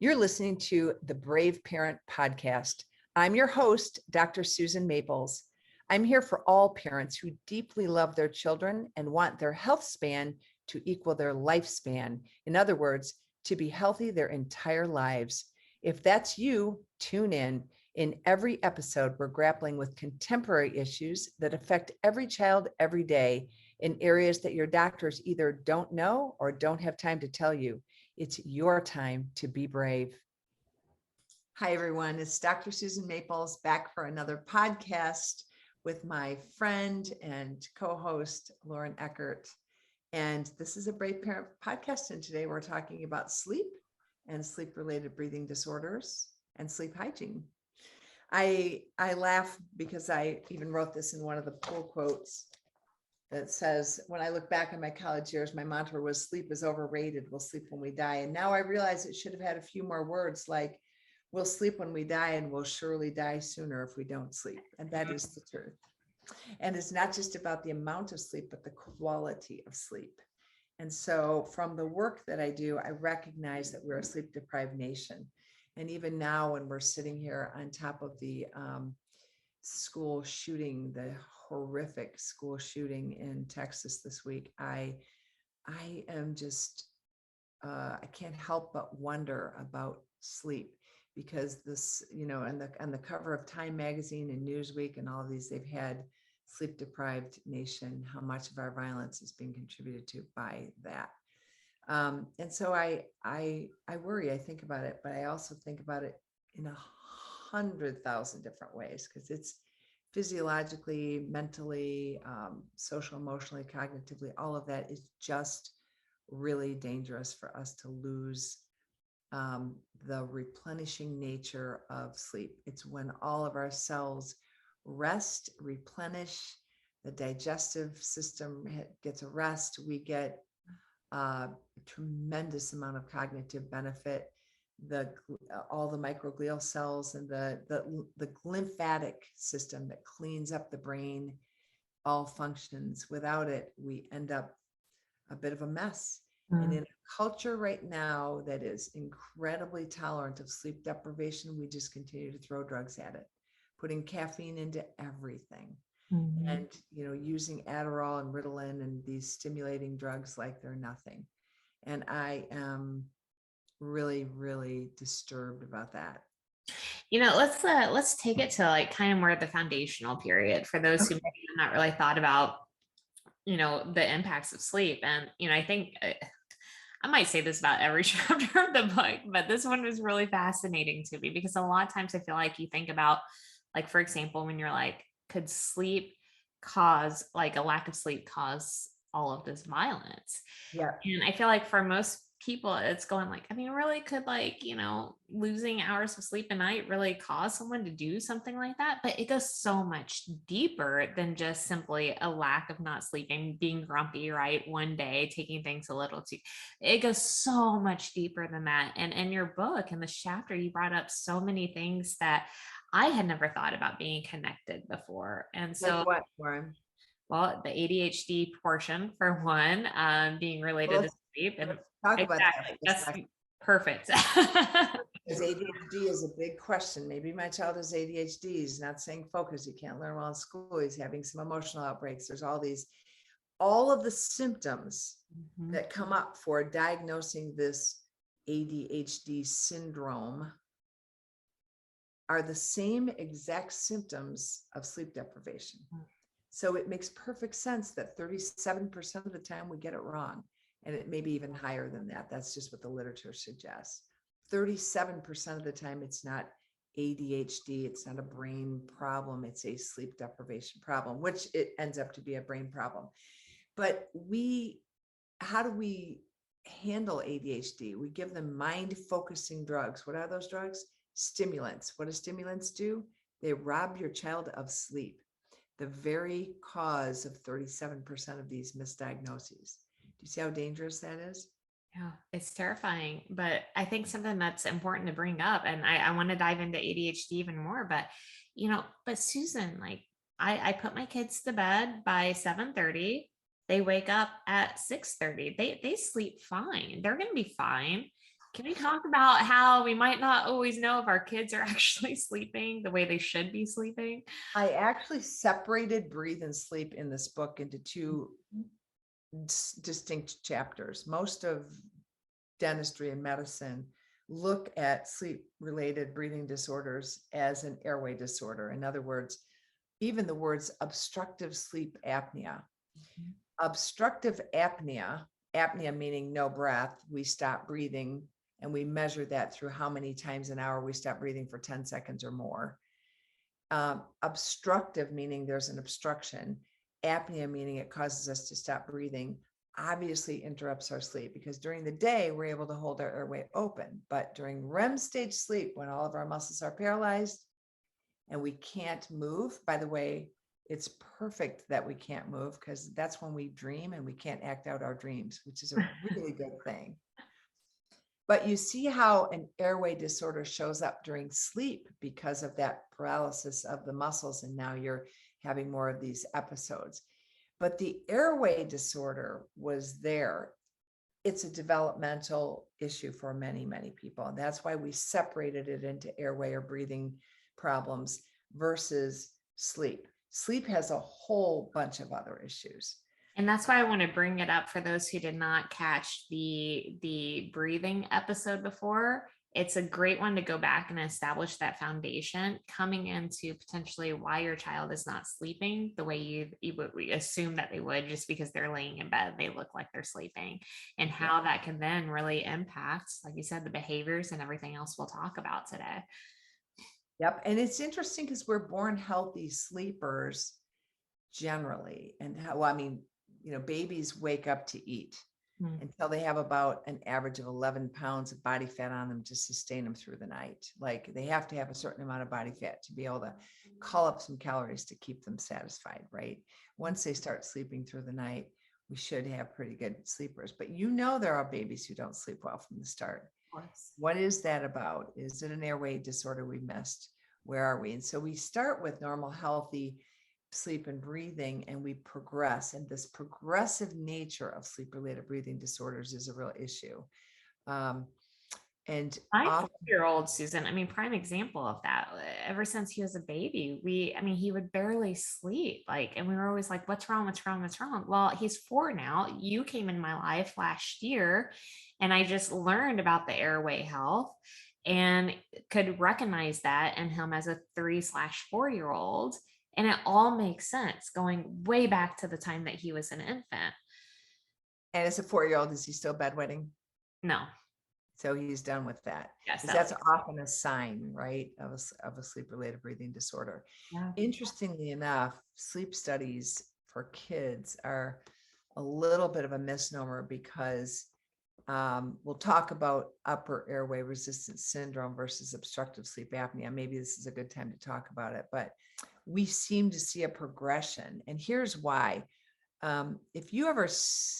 You're listening to the Brave Parent Podcast. I'm your host, Dr. Susan Maples. I'm here for all parents who deeply love their children and want their health span to equal their lifespan. In other words, to be healthy their entire lives. If that's you, tune in. In every episode, we're grappling with contemporary issues that affect every child every day in areas that your doctors either don't know or don't have time to tell you. It's your time to be brave. Hi, everyone. It's Dr. Susan Maples back for another podcast with my friend and co-host, Lauren Eckert. And this is a Brave Parent Podcast. And today we're talking about sleep and sleep-related breathing disorders and sleep hygiene. I laugh because I even wrote this in one of the pull quotes that says, when I look back on my college years, my mantra was sleep is overrated. We'll sleep when we die. And now I realize it should have had a few more words like, we'll sleep when we die and we'll surely die sooner if we don't sleep. And that is the truth. And it's not just about the amount of sleep, but the quality of sleep. And so from the work that I do, I recognize that we're a sleep deprived nation. And even now when we're sitting here on top of the school shooting, the horrific school shooting in Texas this week, I am just, I can't help but wonder about sleep, because this, on the cover of Time magazine and Newsweek and all of these, they've had sleep deprived nation, how much of our violence is being contributed to by that. And so I worry, I think about it, but I also think about it in 100,000 different ways, because it's physiologically, mentally, social, emotionally, cognitively, all of that is just really dangerous for us to lose the replenishing nature of sleep. It's when all of our cells rest, replenish, the digestive system gets a rest, we get a tremendous amount of cognitive benefit. All the microglial cells and the lymphatic system that cleans up the brain all functions. Without it, we end up a bit of a mess. And in a culture right now that is incredibly tolerant of sleep deprivation, we just continue to throw drugs at it, putting caffeine into everything. And using Adderall and Ritalin and these stimulating drugs like they're nothing. And I am really, really disturbed about that. Let's take it to like kind of more the foundational period for those who maybe have not really thought about, the impacts of sleep. And, I think I might say this about every chapter of the book, but this one was really fascinating to me because a lot of times I feel like you think about, like, for example, when you're like, could sleep cause, like a lack of sleep cause all of this violence? Yeah. And I feel like for most people, it's going like, really could, like, losing hours of sleep a night really cause someone to do something like that? But it goes so much deeper than just simply a lack of not sleeping, being grumpy, right? One day, taking things a little too, it goes so much deeper than that. And in your book, in this chapter, you brought up so many things that I had never thought about being connected before. And so, like what, Warren? well, the ADHD portion for one, being related to sleep, and talk about exactly, that's perfect. Because ADHD is a big question. Maybe my child has ADHD. He's not staying focused. He can't learn well in school. He's having some emotional outbreaks. There's all of the symptoms that come up for diagnosing this ADHD syndrome are the same exact symptoms of sleep deprivation. So it makes perfect sense that 37% of the time we get it wrong. And it may be even higher than that. That's just what the literature suggests. 37% of the time, it's not ADHD. It's not a brain problem. It's a sleep deprivation problem, which it ends up to be a brain problem. But how do we handle ADHD? We give them mind focusing drugs. What are those drugs? Stimulants. What do stimulants do? They rob your child of sleep, the very cause of 37% of these misdiagnoses. Do you see how dangerous that is? Yeah, it's terrifying. But I think something that's important to bring up, and I want to dive into ADHD even more, but Susan, like, I put my kids to bed by 7:30. They wake up at 6:30. They sleep fine. They're going to be fine. Can we talk about how we might not always know if our kids are actually sleeping the way they should be sleeping? I actually separated breathe and sleep in this book into two distinct chapters. Most of dentistry and medicine look at sleep related breathing disorders as an airway disorder. In other words, even the words obstructive sleep apnea. Obstructive apnea, apnea meaning no breath, we stop breathing, and we measure that through how many times an hour we stop breathing for 10 seconds or more. Obstructive meaning there's an obstruction. Apnea meaning it causes us to stop breathing, obviously interrupts our sleep, because during the day we're able to hold our airway open, but during REM stage sleep, when all of our muscles are paralyzed and we can't move, by the way, it's perfect that we can't move, because that's when we dream and we can't act out our dreams, which is a really good thing. But you see how an airway disorder shows up during sleep because of that paralysis of the muscles, and now you're having more of these episodes. But the airway disorder was there. It's a developmental issue for many, many people. And that's why we separated it into airway or breathing problems versus sleep. Sleep has a whole bunch of other issues. And that's why I want to bring it up for those who did not catch the breathing episode before. It's a great one to go back and establish that foundation coming into potentially why your child is not sleeping the way you would assume that they would, just because they're laying in bed, they look like they're sleeping, and how that can then really impact, like you said, the behaviors and everything else we'll talk about today. Yep. And it's interesting because we're born healthy sleepers generally. And how, well, I mean, babies wake up to eat until they have about an average of 11 pounds of body fat on them to sustain them through the night. Like they have to have a certain amount of body fat to be able to call up some calories to keep them satisfied, right? Once they start sleeping through the night, we should have pretty good sleepers. But there are babies who don't sleep well from the start. Of course. What is that about? Is it an airway disorder we missed? Where are we? And so we start with normal, healthy sleep and breathing, and we progress. And this progressive nature of sleep related breathing disorders is a real issue. And My 4-year-old Susan, I mean, prime example of that. Ever since he was a baby, he would barely sleep. And we were always like, what's wrong? What's wrong? What's wrong? Well, he's 4 now. You came in my life last year, and I just learned about the airway health and could recognize that in him as a 3/4-year-old. And it all makes sense going way back to the time that he was an infant. And as a 4-year-old, is he still bedwetting? No. So he's done with that. Yes, that's often a sign, right, of a sleep-related breathing disorder. Yeah. Interestingly enough, sleep studies for kids are a little bit of a misnomer, because we'll talk about upper airway resistance syndrome versus obstructive sleep apnea. Maybe this is a good time to talk about it, but we seem to see a progression. And here's why. If you ever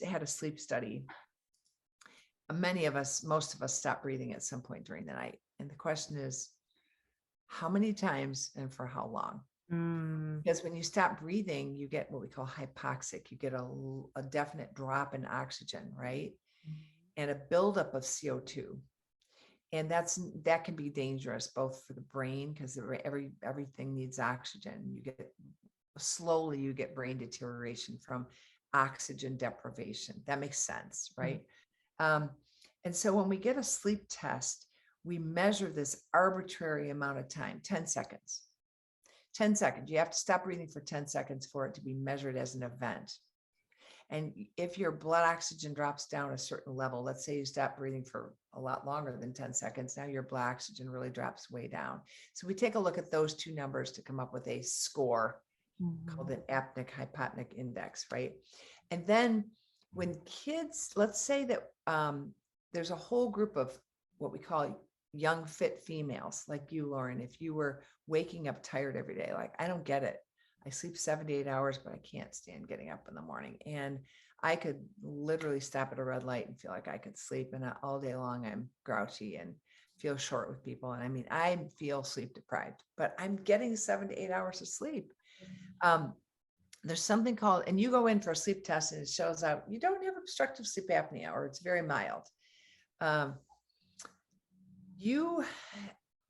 had a sleep study, most of us stop breathing at some point during the night. And the question is, how many times and for how long? Because when you stop breathing, you get what we call hypoxic. You get a definite drop in oxygen, right? And a buildup of CO2. And that can be dangerous both for the brain, because everything needs oxygen. You get brain deterioration from oxygen deprivation. That makes sense, right? And so when we get a sleep test, we measure this arbitrary amount of time, 10 seconds. 10 seconds. You have to stop breathing for 10 seconds for it to be measured as an event. And if your blood oxygen drops down a certain level, let's say you stop breathing for a lot longer than 10 seconds, now your blood oxygen really drops way down. So we take a look at those two numbers to come up with a score called an apneic-hypopneic index, right? And then when kids, let's say that there's a whole group of what we call young, fit females like you, Lauren. If you were waking up tired every day, like, I don't get it. I sleep 7 to 8 hours, but I can't stand getting up in the morning. And I could literally stop at a red light and feel like I could sleep. And all day long, I'm grouchy and feel short with people. And I mean, I feel sleep deprived, but I'm getting 7 to 8 hours of sleep. There's something called, and you go in for a sleep test and it shows out you don't have obstructive sleep apnea, or it's very mild. You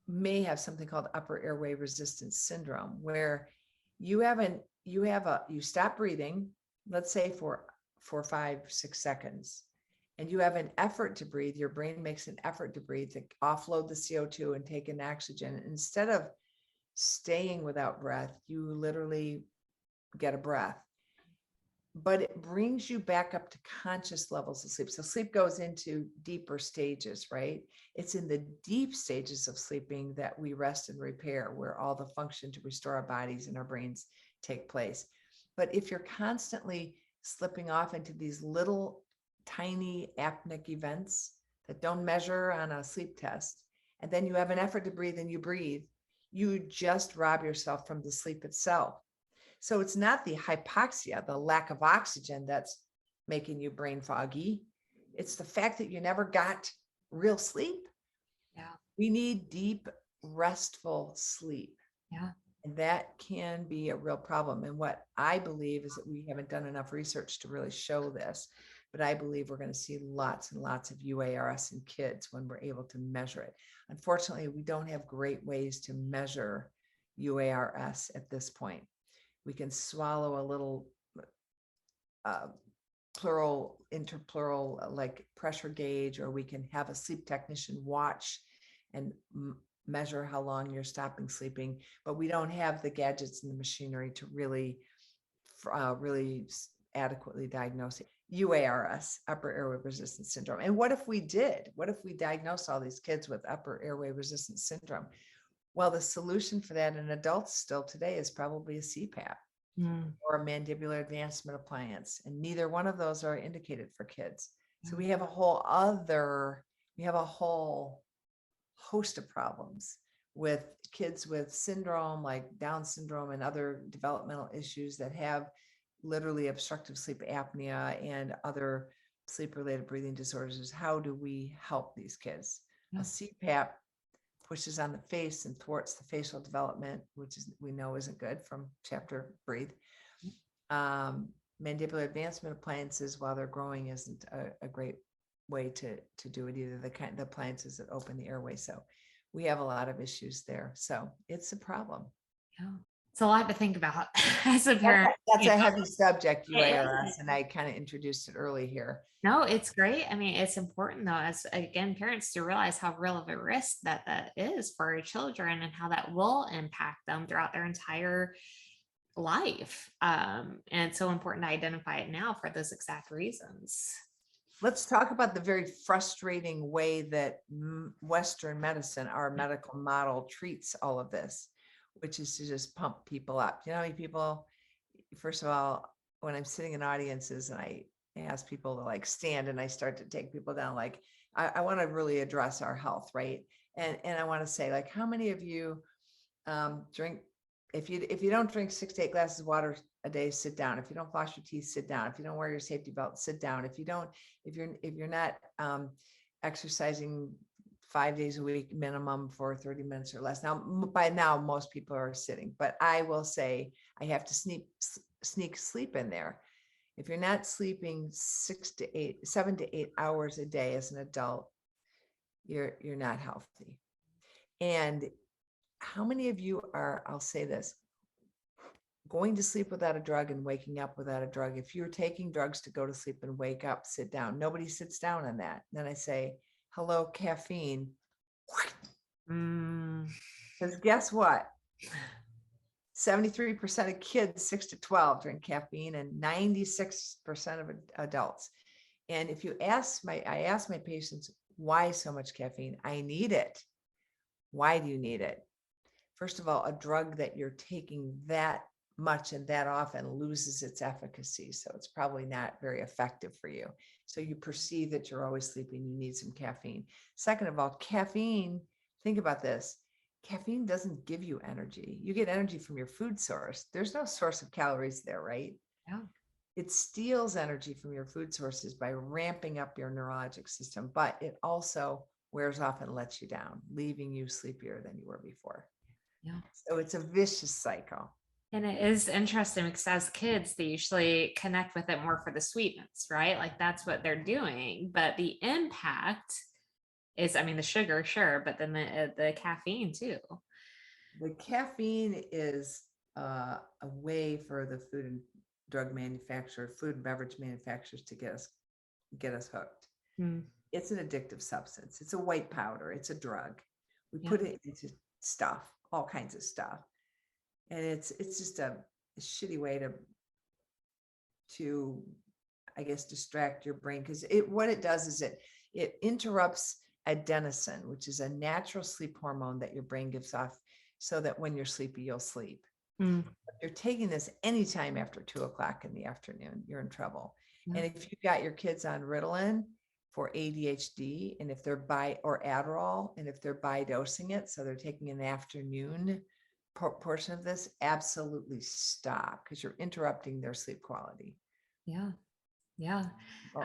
may have something called upper airway resistance syndrome, where you stop breathing, let's say for 5, 6 seconds, and you have an effort to breathe. Your brain makes an effort to breathe, to offload the CO2 and take in oxygen. Instead of staying without breath, you literally get a breath, but it brings you back up to conscious levels of sleep. So sleep goes into deeper stages, right? It's in the deep stages of sleeping that we rest and repair, where all the function to restore our bodies and our brains take place. But if you're constantly slipping off into these little tiny apneic events that don't measure on a sleep test, and then you have an effort to breathe and you breathe, you just rob yourself from the sleep itself. So it's not the hypoxia, the lack of oxygen, that's making you brain foggy. It's the fact that you never got real sleep. Yeah. We need deep, restful sleep. Yeah. And that can be a real problem. And what I believe is that we haven't done enough research to really show this, but I believe we're going to see lots and lots of UARS in kids when we're able to measure it. Unfortunately, we don't have great ways to measure UARS at this point. We can swallow a little pleural, interpleural, like pressure gauge, or we can have a sleep technician watch and measure how long you're stopping sleeping, but we don't have the gadgets and the machinery to really adequately diagnose it. UARS, upper airway resistance syndrome. And what if we did? What if we diagnosed all these kids with upper airway resistance syndrome? Well, the solution for that in adults still today is probably a CPAP or a mandibular advancement appliance. And neither one of those are indicated for kids. So we have a whole host of problems with kids with syndrome like Down syndrome and other developmental issues that have literally obstructive sleep apnea and other sleep related breathing disorders. How do we help these kids? A CPAP pushes on the face and thwarts the facial development, which is, we know isn't good from chapter Breathe. Mandibular advancement appliances, while they're growing, isn't a great way to do it either. The appliances that open the airway. So we have a lot of issues there. So it's a problem. Yeah. It's a lot to think about as a parent. That's a heavy subject, UARS, and I kind of introduced it early here. No, it's great. I mean, it's important though, as again, parents to realize how real of a risk that is for our children and how that will impact them throughout their entire life. And it's so important to identify it now for those exact reasons. Let's talk about the very frustrating way that Western medicine, our medical model, treats all of this, which is to just pump people up. You know how many people, first of all, when I'm sitting in audiences and I ask people to like stand and I start to take people down, like I want to really address our health, right? And I want to say, like, how many of you drink, if you don't drink 6 to 8 glasses of water a day, sit down. If you don't floss your teeth, sit down. If you don't wear your safety belt, sit down. If you're not exercising 5 days a week minimum for 30 minutes or less. Now, by now, most people are sitting, but I will say I have to sneak sleep in there. If you're not sleeping 7 to 8 hours a day as an adult, you're not healthy. And how many of you are, I'll say this, going to sleep without a drug and waking up without a drug? If you're taking drugs to go to sleep and wake up, sit down. Nobody sits down on that. Then I say, hello, caffeine. Because guess what? 73% of kids 6 to 12 drink caffeine, and 96% of adults. And if I ask my patients, why so much caffeine? I need it. Why do you need it? First of all, a drug that you're taking that much and that often loses its efficacy. So it's probably not very effective for you. So you perceive that you're always sleeping, you need some caffeine. Second of all, caffeine, think about this. Caffeine doesn't give you energy. You get energy from your food source. There's no source of calories there, right? Yeah. It steals energy from your food sources by ramping up your neurologic system, but it also wears off and lets you down, leaving you sleepier than you were before. Yeah. So it's a vicious cycle. And it is interesting because as kids, they usually connect with it more for the sweetness, right? Like that's what they're doing. But the impact is, I mean, the sugar, sure, but then the caffeine too. The caffeine is a way for the food and drug manufacturer, food and beverage manufacturers to get us hooked. Mm, It's an addictive substance. It's a white powder. It's a drug. We yeah. put it into stuff, all kinds of stuff, and it's just a shitty way to I guess distract your brain, because what it does is it interrupts adenosine, which is a natural sleep hormone that your brain gives off so that when you're sleepy, you'll sleep. Mm, If you're taking this anytime after 2 o'clock in the afternoon, you're in trouble. yeah. And if you've got your kids on Ritalin for ADHD, and if they're or Adderall, and if they're dosing it, so they're taking an afternoon portion of this, absolutely stop, because you're interrupting their sleep quality. Yeah. Yeah. Oh,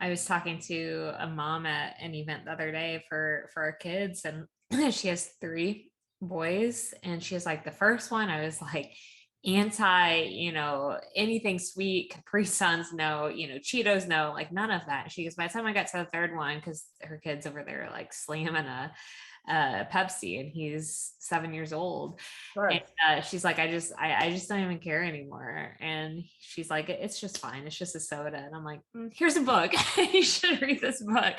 I was talking to a mom at an event the other day for our kids, and she has 3 boys, and she was like, the first one, I was like, anti, anything sweet, Capri Suns, no, Cheetos, no, like none of that. She goes, by the time I got to the third one, because her kid's over there like slamming a Pepsi, and he's 7 years old. And sure. she's like, I just don't even care anymore. And she's like, it's just fine. It's just a soda. And I'm like, here's a book. You should read this book.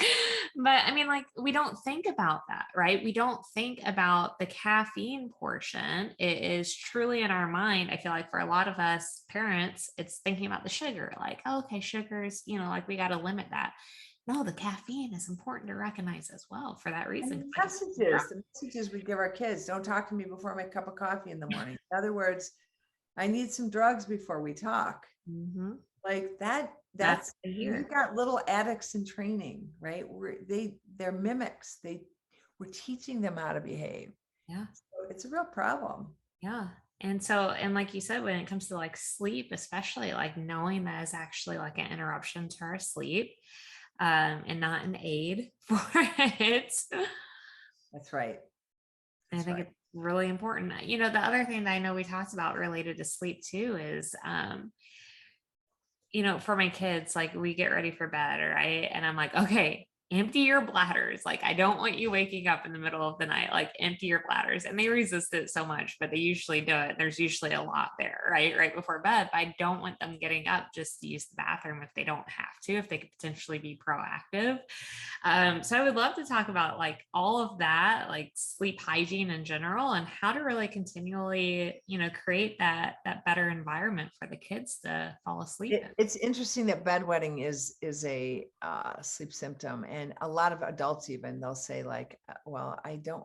But I mean, like, we don't think about that, right? We don't think about the caffeine portion. It is truly in our mind. I feel like for a lot of us parents, it's thinking about the sugar, like, oh, okay, sugars, like we got to limit that. No, the caffeine is important to recognize as well for that And reason. the messages we give our kids: don't talk to me before my cup of coffee in the morning. In other words, I need some drugs before we talk. Mm-hmm. Like that, That's that's, here. you got little addicts in training, right? They're mimics. We're teaching them how to behave. Yeah. So it's a real problem. Yeah. And like you said, when it comes to like sleep, especially like knowing that is actually like an interruption to our sleep, and not an aid for it. That's right. I That's think right. it's really important. The other thing that I know we talked about related to sleep too is, for my kids, like we get ready for bed, right? And I'm like, okay, empty your bladders. Like, I don't want you waking up in the middle of the night, like empty your bladders. And they resist it so much, but they usually do it. There's usually a lot there, right? Right before bed. But I don't want them getting up just to use the bathroom if they don't have to, if they could potentially be proactive. So I would love to talk about like all of that, like sleep hygiene in general, and how to really continually, create that better environment for the kids to fall asleep in. It's interesting that bedwetting is a sleep symptom, and a lot of adults, even, they'll say like, well, I don't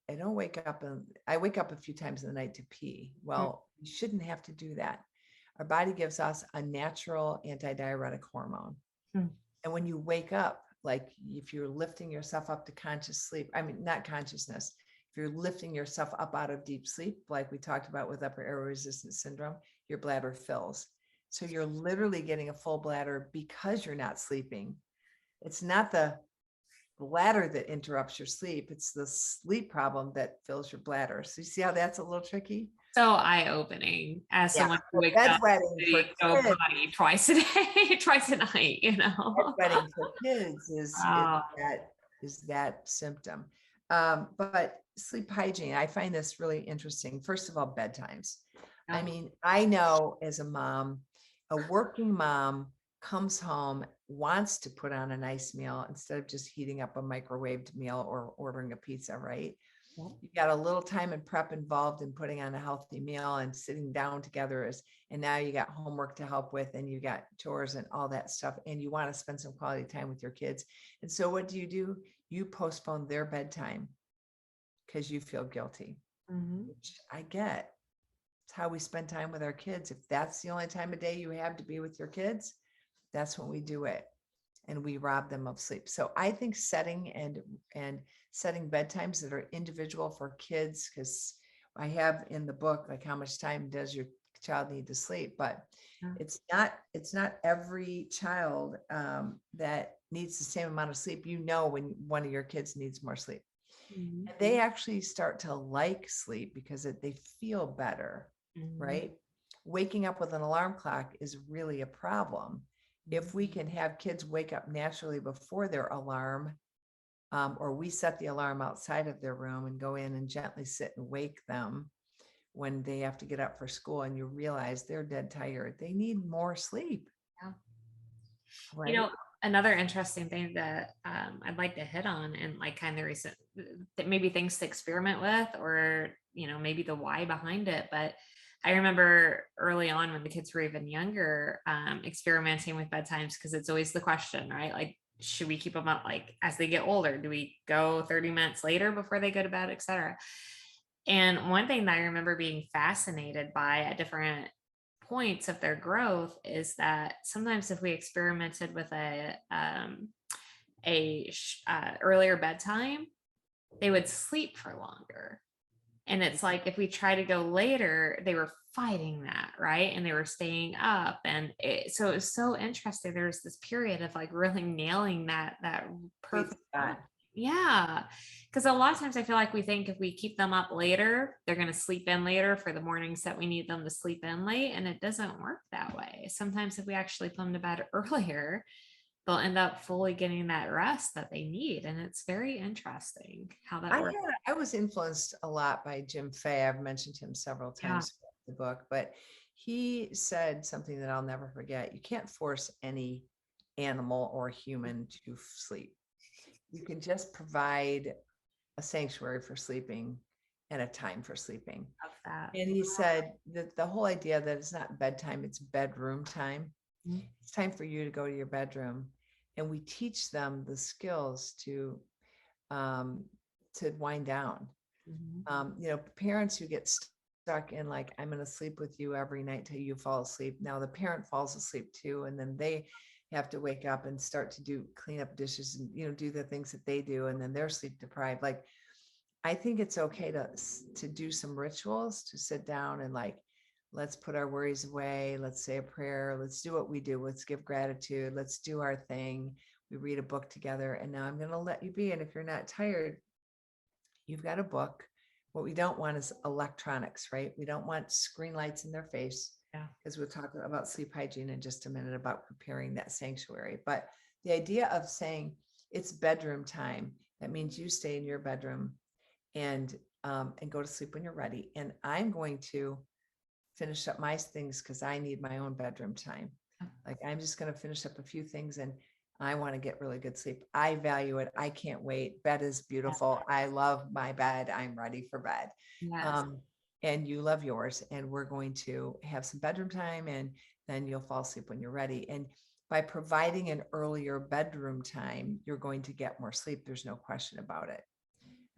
wake up, and I wake up a few times in the night to pee. Well, you shouldn't have to do that. Our body gives us a natural antidiuretic hormone. Mm-hmm. And when you wake up, like if you're lifting yourself up to conscious sleep, I mean, not consciousness, if you're lifting yourself up out of deep sleep, like we talked about with upper airway resistance syndrome, your bladder fills. So you're literally getting a full bladder because you're not sleeping. It's not the bladder that interrupts your sleep. It's the sleep problem that fills your bladder. So you see how that's a little tricky? So eye-opening as Yeah. someone who So wakes up bedwetting for to go kids, potty twice a day, twice a night. bedwetting for kids Wow. is that symptom. But sleep hygiene, I find this really interesting. First of all, bedtimes. I Yeah. mean, I know as a mom, a working mom comes home, wants to put on a nice meal instead of just heating up a microwaved meal or ordering a pizza, right? Yeah. You got a little time and prep involved in putting on a healthy meal and sitting down together, and now you got homework to help with, and you got chores and all that stuff, and you want to spend some quality time with your kids. And so what do? You postpone their bedtime because you feel guilty, Mhm. which I get. It's how we spend time with our kids. If that's the only time of day you have to be with your kids, that's when we do it, and we rob them of sleep. So I think setting bedtimes that are individual for kids, because I have in the book like how much time does your child need to sleep, but Yeah. it's not every child that needs the same amount of sleep. When one of your kids needs more sleep, Mhm. and they actually start to like sleep because they feel better, Mhm. right? Waking up with an alarm clock is really a problem. If we can have kids wake up naturally before their alarm, or we set the alarm outside of their room and go in and gently sit and wake them when they have to get up for school, and you realize they're dead tired. They need more sleep, Yeah. You right? know, another interesting thing that I'd like to hit on, and like kind of recent, that maybe things to experiment with, or maybe the why behind it. But I remember early on when the kids were even younger, experimenting with bedtimes, because it's always the question, right? Like, should we keep them up? Like, as they get older, do we go 30 minutes later before they go to bed, etc.? And one thing that I remember being fascinated by at different points of their growth is that sometimes if we experimented with earlier bedtime, they would sleep for longer. And it's like if we try to go later, they were fighting that, right? And they were staying up, and so it was so interesting. There was this period of like really nailing that Sweet perfect spot. yeah. Because a lot of times I feel like we think if we keep them up later, they're going to sleep in later for the mornings that we need them to sleep in late. And it doesn't work that way. Sometimes if we actually put them to bed earlier, they'll end up fully getting that rest that they need. And it's very interesting how that works. I was influenced a lot by Jim Fay. I've mentioned him several Yeah. times in the book, but he said something that I'll never forget. You can't force any animal or human to sleep. You can just provide a sanctuary for sleeping and a time for sleeping. Of that. And he said that the whole idea that it's not bedtime, it's bedroom time. Mhm. It's time for you to go to your bedroom. And we teach them the skills um, to wind down. Mhm. Parents who get stuck in like, I'm going to sleep with you every night till you fall asleep. Now the parent falls asleep too, and then they have to wake up and start to clean up dishes and do the things that they do, and then they're sleep deprived. Like, I think it's okay to do some rituals, to sit down and like, let's put our worries away. Let's say a prayer. Let's do what we do. Let's give gratitude. Let's do our thing. We read a book together, and now I'm going to let you be. And if you're not tired, you've got a book. What we don't want is electronics, right? We don't want screen lights in their face, Yeah. because we'll talk about sleep hygiene in just a minute, about preparing that sanctuary. But the idea of saying it's bedroom time, that means you stay in your bedroom and go to sleep when you're ready. And I'm going to finish up my things because I need my own bedroom time. Like, I'm just going to finish up a few things, and I want to get really good sleep. I value it. I can't wait. Bed is beautiful. I love my bed. I'm ready for bed. Yes. And you love yours. And we're going to have some bedroom time, and then you'll fall asleep when you're ready. And by providing an earlier bedroom time, you're going to get more sleep. There's no question about it.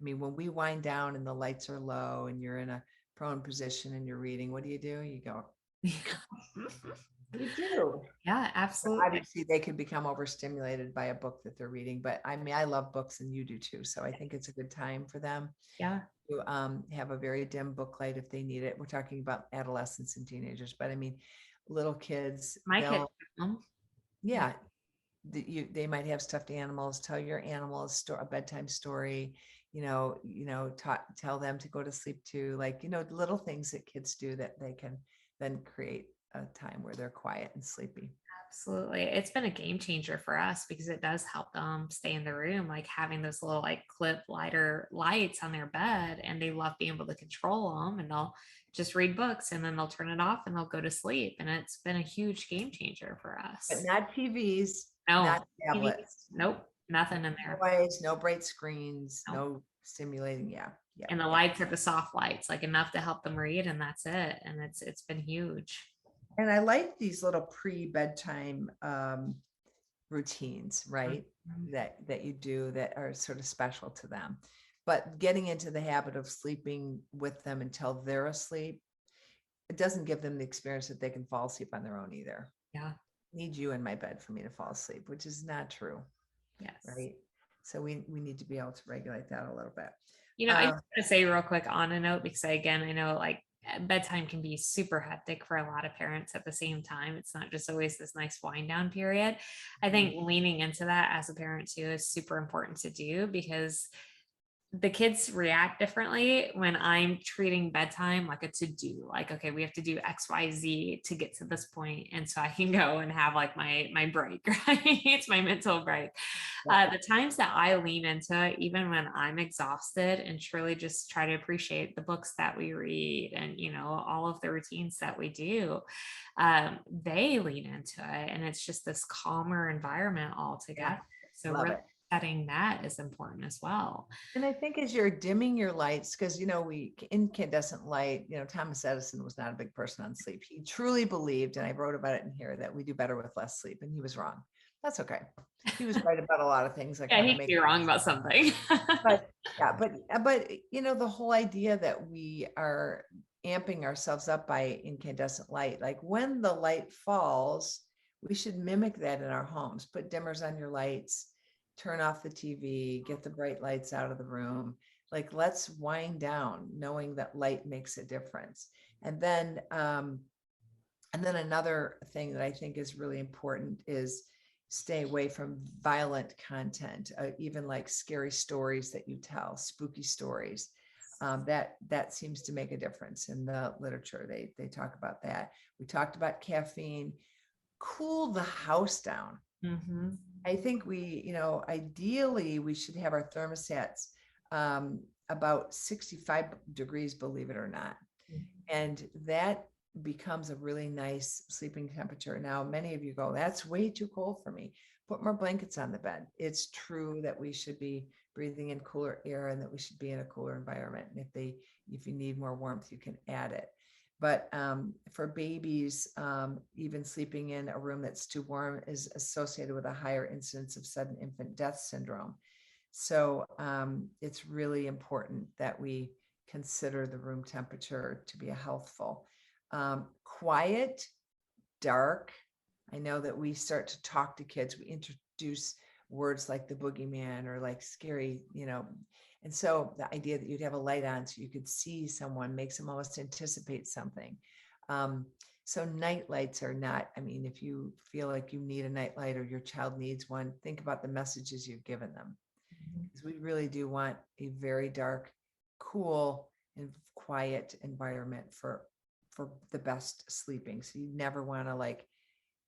I mean, when we wind down and the lights are low and you're in a prone position and you're reading, what do? You go, we do. Yeah, But absolutely. obviously, they could become overstimulated by a book that they're reading. But I mean, I love books, and you do too. So I think it's a good time for them Yeah. to have a very dim book light if they need it. We're talking about adolescents and teenagers, but I mean, little kids, My kids. yeah, they might have stuffed animals. Tell your animal a bedtime story. Tell them to go to sleep too. Like, little things that kids do that they can then create a time where they're quiet and sleepy. Absolutely. It's been a game changer for us because it does help them stay in the room, like having those little like clip lighter lights on their bed, and they love being able to control them, and they'll just read books and then they'll turn it off and they'll go to sleep. And it's been a huge game changer for But us. not TVs, No, not TVs, tablets, nope, nothing in there. noise, no bright screens, Nope. no stimulating. Yeah, yeah, And the yeah. lights are the soft lights, like enough to help them read, and that's it. And it's been huge. And I like these little pre-bedtime routines, right? Mhm. That you do that are sort of special to them. But getting into the habit of sleeping with them until they're asleep, it doesn't give them the experience that they can fall asleep on their own either. Yeah. Need you in my bed for me to fall asleep, which is not true, Yes. right? So we need to be able to regulate that a little bit. I just want to say real quick on a note, because again, I know like bedtime can be super hectic for a lot of parents at the same time. It's not just always this nice wind down period. I think leaning into that as a parent too is super important to do, because the kids react differently when I'm treating bedtime like a to-do, like, okay, we have to do XYZ to get to this point. And so I can go and have like my break, right? It's my mental break. The times that I lean into it, even when I'm exhausted, and truly just try to appreciate the books that we read and, all of the routines that we do, they lean into it. And it's just this calmer environment Yeah, altogether. So love really it. setting that is important as well. And I think as you're dimming your lights, because we incandescent light, Thomas Edison was not a big person on sleep. He truly believed, and I wrote about it in here, that we do better with less sleep, and he was wrong. That's okay. He was right about a lot of things, like Yeah, how to he could make. be wrong about something. But yeah, but the whole idea that we are amping ourselves up by incandescent light, like when the light falls, we should mimic that in our homes. Put dimmers on your lights, turn off the TV, get the bright lights out of the room. Like, let's wind down, knowing that light makes a difference. And then another thing that I think is really important is stay away from violent content, even like scary stories that you tell, spooky stories. That seems to make a difference in the literature. They talk about that. We talked about caffeine. Cool the house down. Mm-hmm. I think ideally we should have our thermostats about 65 degrees, believe it or not. And that becomes a really nice sleeping temperature. Now, many of you go, that's way too cold for me. Put more blankets on the bed. It's true that we should be breathing in cooler air and that we should be in a cooler environment. And if you need more warmth, you can add it. But for babies, even sleeping in a room that's too warm is associated with a higher incidence of sudden infant death syndrome. So it's really important that we consider the room temperature to be a healthful. Quiet, dark. I know that we start to talk to kids. We introduce words like the boogeyman or like scary, and so the idea that you'd have a light on so you could see someone makes them almost anticipate something. So night lights are not, if you feel like you need a night light or your child needs one, think about the messages you've given them. Because we really do want a very dark, cool, and quiet environment for the best sleeping. So you never want to like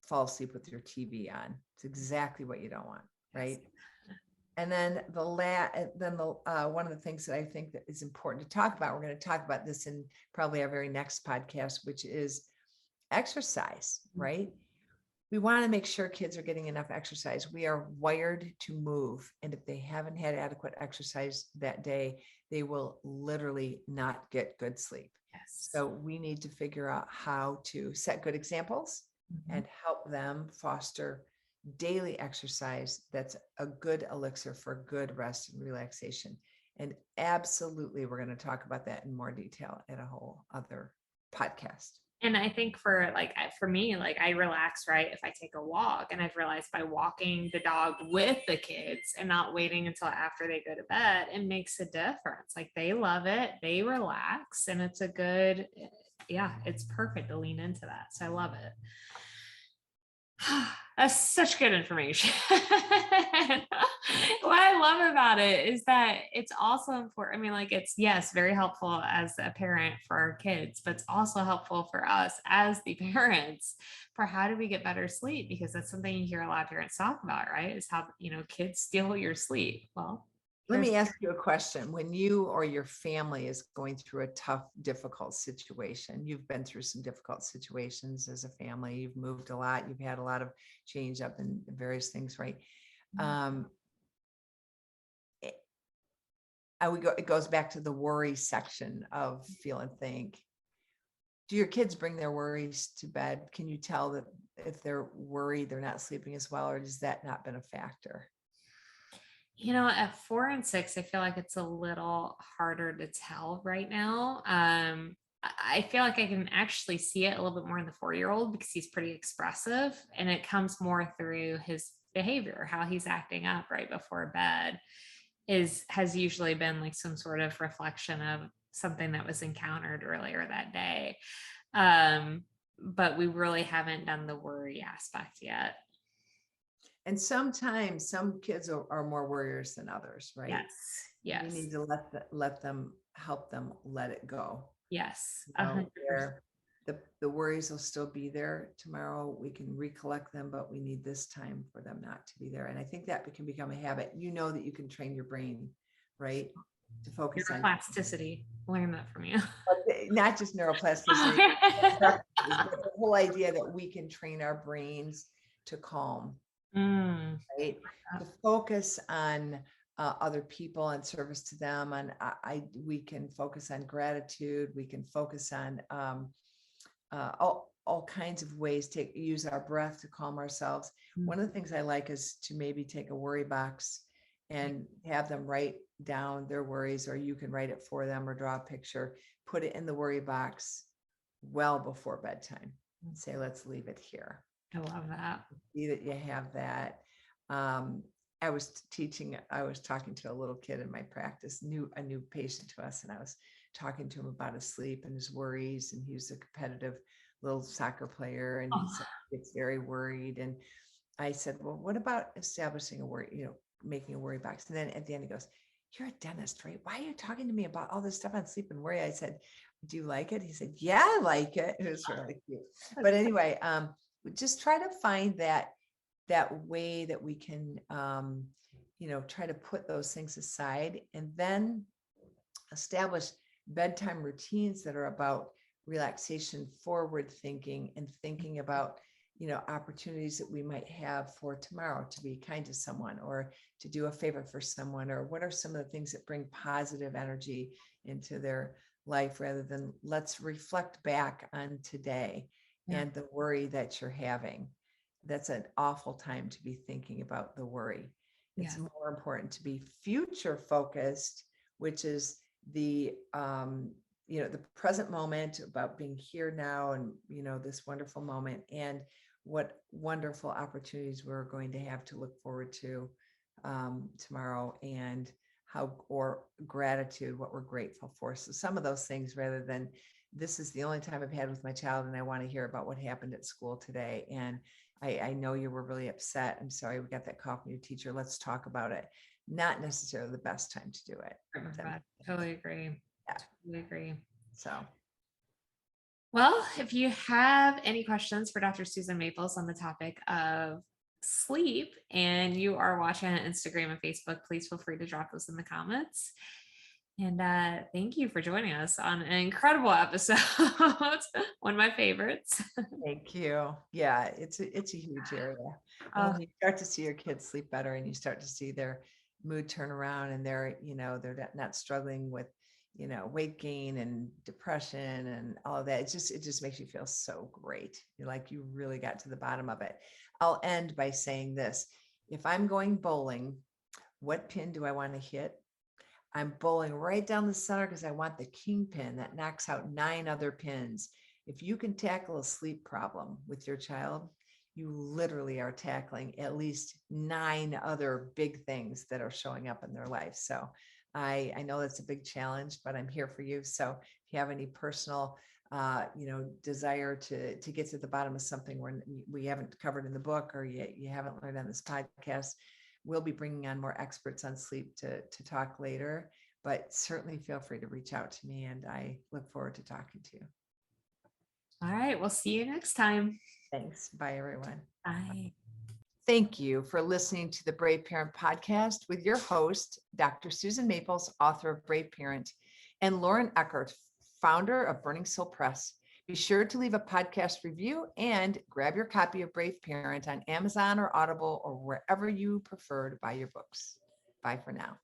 fall asleep with your TV on. It's exactly what you don't want, right? And then one of the things that I think that is important to talk about, we're going to talk about this in probably our very next podcast, which is exercise, right? We want to make sure kids are getting enough exercise. We are wired to move. And if they haven't had adequate exercise that day, they will literally not get good sleep. Yes. So we need to figure out how to set good examples and help them foster daily exercise that's a good elixir for good rest and relaxation. And absolutely, we're going to talk about that in more detail at a whole other podcast. And I think for me, like I relax, right? If I take a walk, and I've realized by walking the dog with the kids and not waiting until after they go to bed, it makes a difference. Like they love it, they relax, and it's it's perfect to lean into that. So I love it. That's such good information. What I love about it is that it's also important. It's, yes, very helpful as a parent for our kids, but it's also helpful for us as the parents for how do we get better sleep? Because that's something you hear a lot of parents talk about, right? Is how, kids steal your sleep. Well, let me ask you a question. When you or your family is going through a tough, difficult situation, you've been through some difficult situations as a family, you've moved a lot, you've had a lot of change up in various things, right? It goes back to the worry section of Feel and Think. Do your kids bring their worries to bed? Can you tell that if they're worried, they're not sleeping as well, or has that not been a factor? At 4 and 6, I feel like it's a little harder to tell right now. I feel like I can actually see it a little bit more in the 4-year-old because he's pretty expressive, and it comes more through his behavior, how he's acting up right before bed has usually been like some sort of reflection of something that was encountered earlier that day. But we really haven't done the worry aspect yet. And sometimes some kids are more warriors than others, right? Yes. You Yes. need to let them help them let it go. Yes. You know, 100%. where the worries will still be there tomorrow. We can recollect them, but we need this time for them not to be there. And I think that can become a habit. You know that you can train your brain, right? To focus on Neuroplasticity. Learn that from you. not just neuroplasticity, but the whole idea that we can train our brains to calm, Mm, right? To focus on other people and service to them. And we can focus on gratitude. We can focus on all kinds of ways to use our breath to calm ourselves. One of the things I like is to maybe take a worry box and have them write down their worries, or you can write it for them or draw a picture, put it in the worry box well before bedtime. Say, let's leave it here. I love that. See that you have that. I was talking to a little kid in my practice, a new patient to us, and I was talking to him about his sleep and his worries. And he was a competitive little soccer player, and he gets very worried. And I said, well, what about establishing a worry, making a worry box? And then at the end, he goes, you're a dentist, right? Why are you talking to me about all this stuff on sleep and worry? I said, do you like it? He said, yeah, I like it. It was really cute. But anyway, just try to find that way that we can, try to put those things aside, and then establish bedtime routines that are about relaxation, forward thinking, and thinking about opportunities that we might have for tomorrow to be kind to someone, or to do a favor for someone, or what are some of the things that bring positive energy into their life, rather than let's reflect back on today and the worry that you're having. That's an awful time to be thinking about the worry. It's more important to be future focused, which is the the present moment, about being here now, and this wonderful moment, and what wonderful opportunities we're going to have to look forward to tomorrow, and or gratitude, what we're grateful for. So some of those things, rather than this is the only time I've had with my child and I want to hear about what happened at school today, and I know you were really upset. I'm sorry we got that call from your teacher. Let's talk about it. Not necessarily the best time to do it. Totally agree. Yeah. Totally agree. So, well, if you have any questions for Dr. Susan Maples on the topic of sleep, and you are watching on Instagram and Facebook, please feel free to drop those in the comments. And thank you for joining us on an incredible episode. One of my favorites. thank you. Yeah, it's a huge area. And when you start to see your kids sleep better, and you start to see their mood turn around, and they're not struggling with weight gain and depression and all of that, it just makes you feel so great. You're like, you really got to the bottom of it. I'll end by saying this: if I'm going bowling, what pin do I want to hit? I'm bowling right down the center because I want the king pin that knocks out 9 other pins. If you can tackle a sleep problem with your child, you literally are tackling at least 9 other big things that are showing up in their life. So I know that's a big challenge, but I'm here for you. So if you have any personal desire to get to the bottom of something we haven't covered in the book, or you haven't learned on this podcast, we'll be bringing on more experts on sleep to talk later, but certainly feel free to reach out to me, and I look forward to talking to you. All right. We'll see you next time. Thanks. Bye, everyone. Bye. Thank you for listening to the Brave Parent Podcast with your host, Dr. Susan Maples, author of Brave Parent, and Lauren Eckert, founder of Burning Soul Press. Be sure to leave a podcast review and grab your copy of Brave Parent on Amazon or Audible, or wherever you prefer to buy your books. Bye for now.